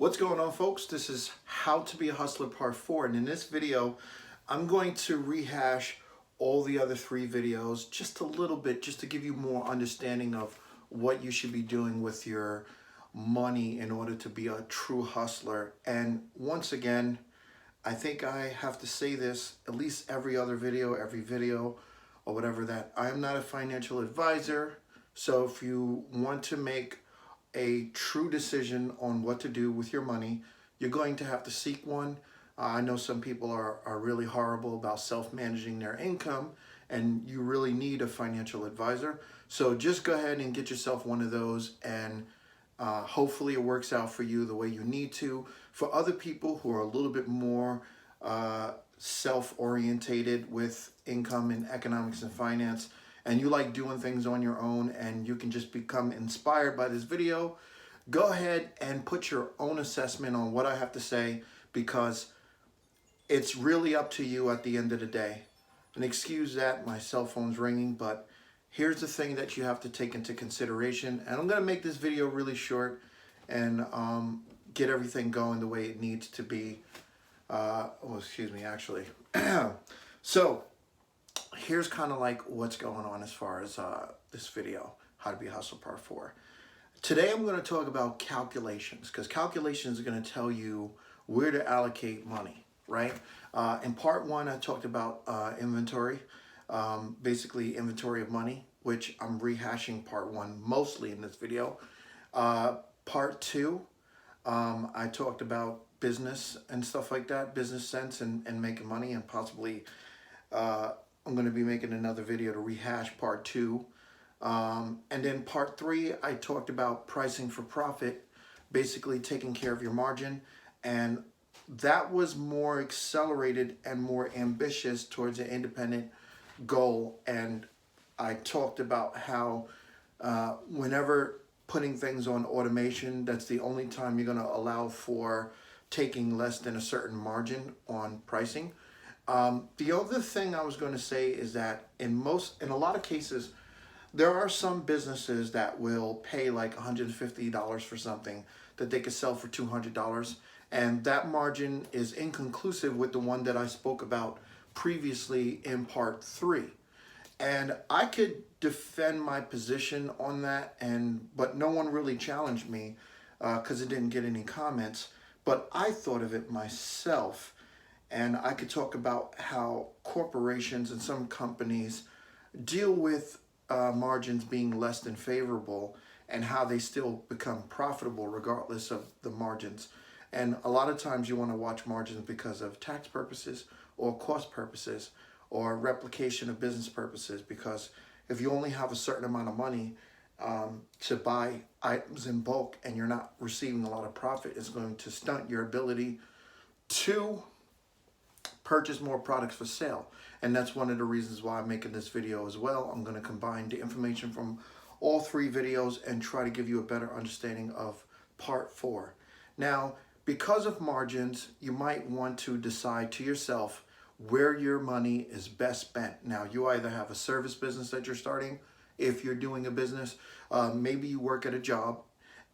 What's going on, folks? This is How to Be a Hustler Part 4, and in this video I'm going to rehash all the other 3 videos just a little bit, just to give you more understanding of what you should be doing with your money in order to be a true hustler. And once again, I think I have to say this at least every video or whatever, that I am not a financial advisor. So if you want to make a true decision on what to do with your money, you're going to have to seek one. I know some people are really horrible about self-managing their income, and you really need a financial advisor. So just go ahead and get yourself one of those, and hopefully it works out for you the way you need to. For other people who are a little bit more self-orientated with income and economics and finance, and you like doing things on your own and you can just become inspired by this video, go ahead and put your own assessment on what I have to say, because it's really up to you at the end of the day. And excuse that, my cell phone's ringing, but here's the thing that you have to take into consideration. And I'm gonna make this video really short and get everything going the way it needs to be. So here's kind of like what's going on as far as this video, How to Be a Hustler Part 4. Today I'm going to talk about calculations, because calculations are going to tell you where to allocate money, right? In Part 1 I talked about inventory, basically inventory of money, which I'm rehashing Part 1 mostly in this video. Part 2, I talked about business and stuff like that, business sense and making money, and possibly I'm going to be making another video to rehash Part 2. And then Part 3, I talked about pricing for profit, basically taking care of your margin. And that was more accelerated and more ambitious towards an independent goal. And I talked about how whenever putting things on automation, that's the only time you're going to allow for taking less than a certain margin on pricing. The other thing I was going to say is that in a lot of cases, there are some businesses that will pay like $150 for something that they could sell for $200, and that margin is inconclusive with the one that I spoke about previously in Part 3. And I could defend my position on that, but no one really challenged me because it didn't get any comments. But I thought of it myself. And I could talk about how corporations and some companies deal with margins being less than favorable, and how they still become profitable regardless of the margins. And a lot of times you want to watch margins because of tax purposes or cost purposes or replication of business purposes, because if you only have a certain amount of money to buy items in bulk and you're not receiving a lot of profit, it's going to stunt your ability to purchase more products for sale. And that's one of the reasons why I'm making this video as well. I'm going to combine the information from all 3 videos and try to give you a better understanding of Part 4. Now, because of margins, you might want to decide to yourself where your money is best spent. Now, you either have a service business that you're starting, if you're doing a business, maybe you work at a job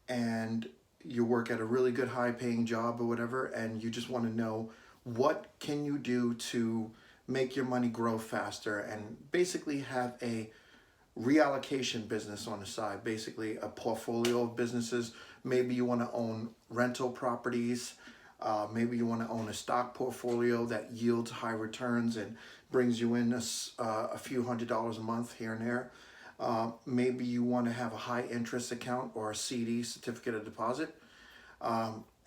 and you work at a really good high-paying job or whatever, and you just want to know what can you do to make your money grow faster, and basically have a reallocation business on the side, basically a portfolio of businesses. Maybe you want to own rental properties, maybe you want to own a stock portfolio that yields high returns and brings you in a few $100s a month here and there. Maybe you want to have a high interest account or a CD, certificate of deposit.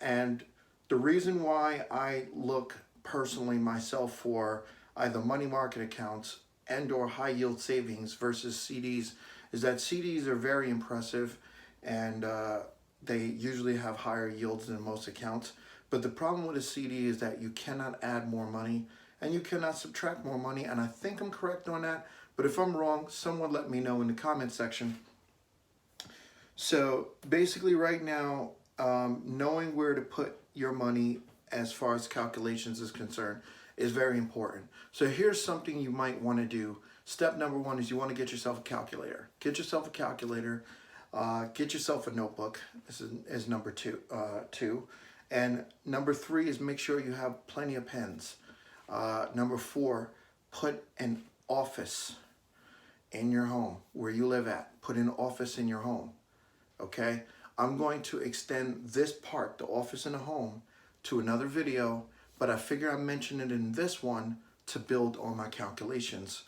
And the reason why I look personally myself for either money market accounts and or high yield savings versus CDs is that CDs are very impressive, and they usually have higher yields than most accounts. But the problem with a CD is that you cannot add more money and you cannot subtract more money. And I think I'm correct on that, but if I'm wrong, someone let me know in the comment section. So basically right now, knowing where to put your money as far as calculations is concerned is very important. So here's something you might want to do. Step number 1 is you want to get yourself a calculator. Get yourself a calculator. Get yourself a notebook. This is number two. And number 3 is make sure you have plenty of pens. Number 4, put an office in your home where you live at. Put an office in your home, okay? I'm going to extend this part, the office in the home, to another video, but I figure I mention it in this one to build on my calculations.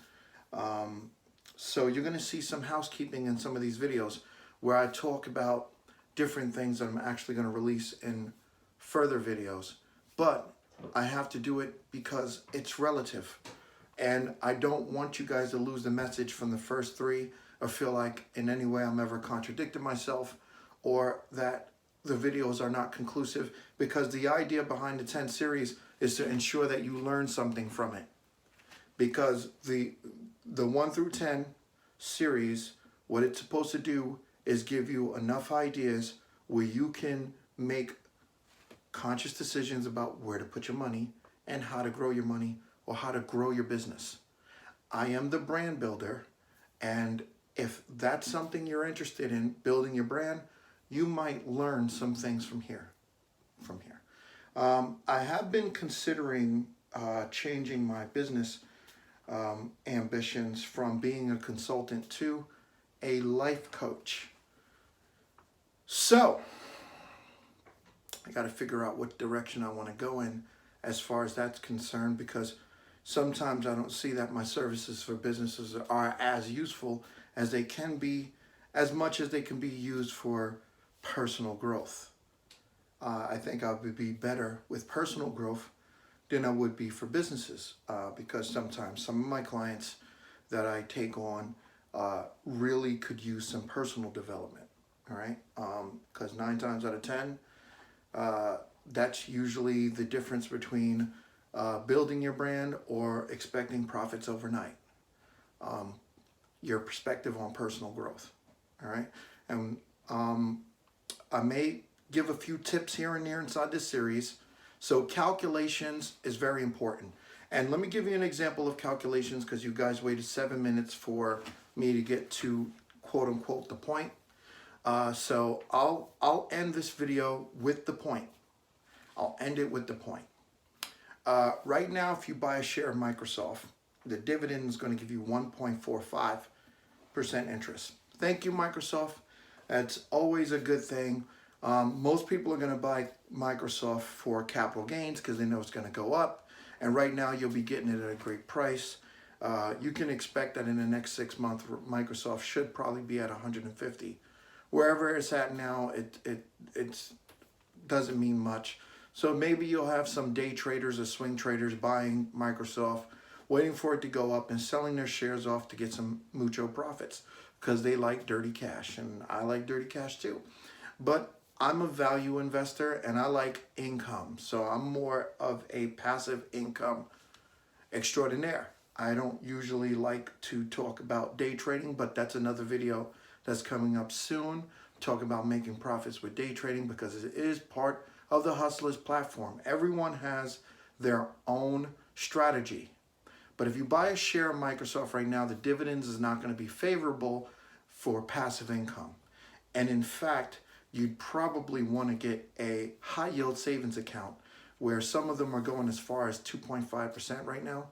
So you're gonna see some housekeeping in some of these videos where I talk about different things that I'm actually gonna release in further videos, but I have to do it because it's relative. And I don't want you guys to lose the message from the first 3 or feel like in any way I'm ever contradicting myself or that the videos are not conclusive, because the idea behind the 10 series is to ensure that you learn something from it. Because the 1 through 10 series, what it's supposed to do is give you enough ideas where you can make conscious decisions about where to put your money and how to grow your money or how to grow your business. I am the brand builder, and if that's something you're interested in, building your brand, you might learn some things from here. I have been considering changing my business ambitions from being a consultant to a life coach. So I got to figure out what direction I want to go in as far as that's concerned, because sometimes I don't see that my services for businesses are as useful as they can be, as much as they can be used for personal growth. I think I would be better with personal growth than I would be for businesses, because sometimes some of my clients that I take on really could use some personal development, all right? Because 9 times out of 10, that's usually the difference between building your brand or expecting profits overnight. Your perspective on personal growth, all right? And I may give a few tips here and there inside this series. So calculations is very important. And let me give you an example of calculations, because you guys waited 7 minutes for me to get to quote unquote the point. So I'll end this video with the point. I'll end it with the point. Right now, if you buy a share of Microsoft, the dividend is going to give you 1.45% interest. Thank you, Microsoft. That's always a good thing. Most people are going to buy Microsoft for capital gains because they know it's going to go up. And right now, you'll be getting it at a great price. You can expect that in the next 6 months, Microsoft should probably be at 150. Wherever it's at now, it doesn't mean much. So maybe you'll have some day traders or swing traders buying Microsoft, waiting for it to go up and selling their shares off to get some mucho profits, because they like dirty cash, and I like dirty cash too. But I'm a value investor and I like income. So I'm more of a passive income extraordinaire. I don't usually like to talk about day trading, but that's another video that's coming up soon. Talk about making profits with day trading, because it is part of the Hustlers platform. Everyone has their own strategy. But if you buy a share of Microsoft right now, the dividends is not going to be favorable for passive income. And in fact, you'd probably want to get a high yield savings account, where some of them are going as far as 2.5% right now.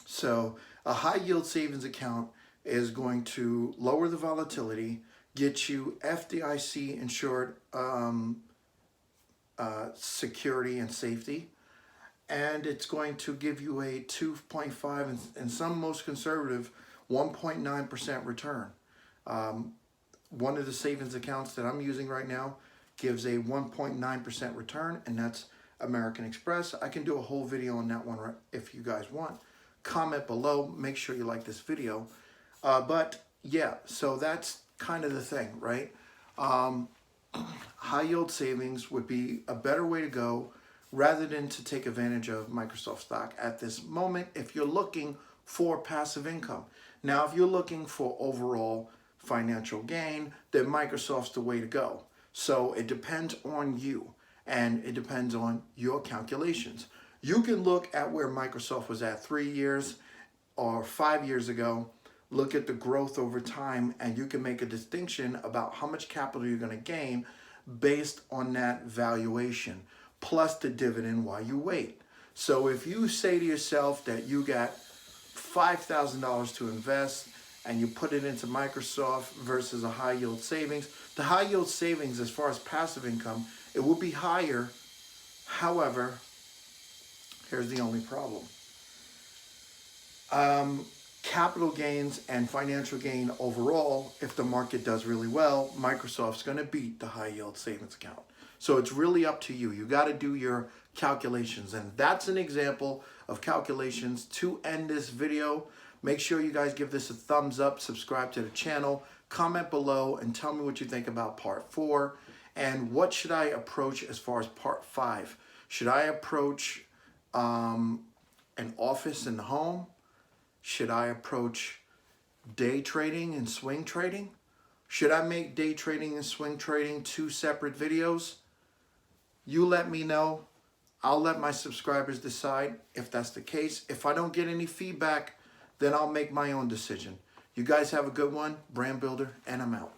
So a high yield savings account is going to lower the volatility, get you FDIC insured security and safety, and it's going to give you a 2.5 and some most conservative 1.9% return. One of the savings accounts that I'm using right now gives a 1.9% return, and that's American Express. I can do a whole video on that one if you guys want. Comment below, make sure you like this video. But yeah, so that's kind of the thing, right? High yield savings would be a better way to go, rather than to take advantage of Microsoft stock at this moment if you're looking for passive income. Now, if you're looking for overall financial gain, then Microsoft's the way to go. So it depends on you, and it depends on your calculations. You can look at where Microsoft was at 3 years or 5 years ago, look at the growth over time, and you can make a distinction about how much capital you're going to gain based on that valuation, plus the dividend while you wait. So if you say to yourself that you got $5,000 to invest and you put it into Microsoft versus a high yield savings, the high yield savings as far as passive income, it will be higher. However, here's the only problem. Capital gains and financial gain overall, if the market does really well, Microsoft's going to beat the high yield savings account. So it's really up to you. You got to do your calculations. And that's an example of calculations. To end this video, make sure you guys give this a thumbs up, subscribe to the channel, comment below, and tell me what you think about part 4. And what should I approach as far as part 5? Should I approach an office and home? Should I approach day trading and swing trading? Should I make day trading and swing trading 2 separate videos? You let me know. I'll let my subscribers decide if that's the case. If I don't get any feedback, then I'll make my own decision. You guys have a good one. Brand Builder, and I'm out.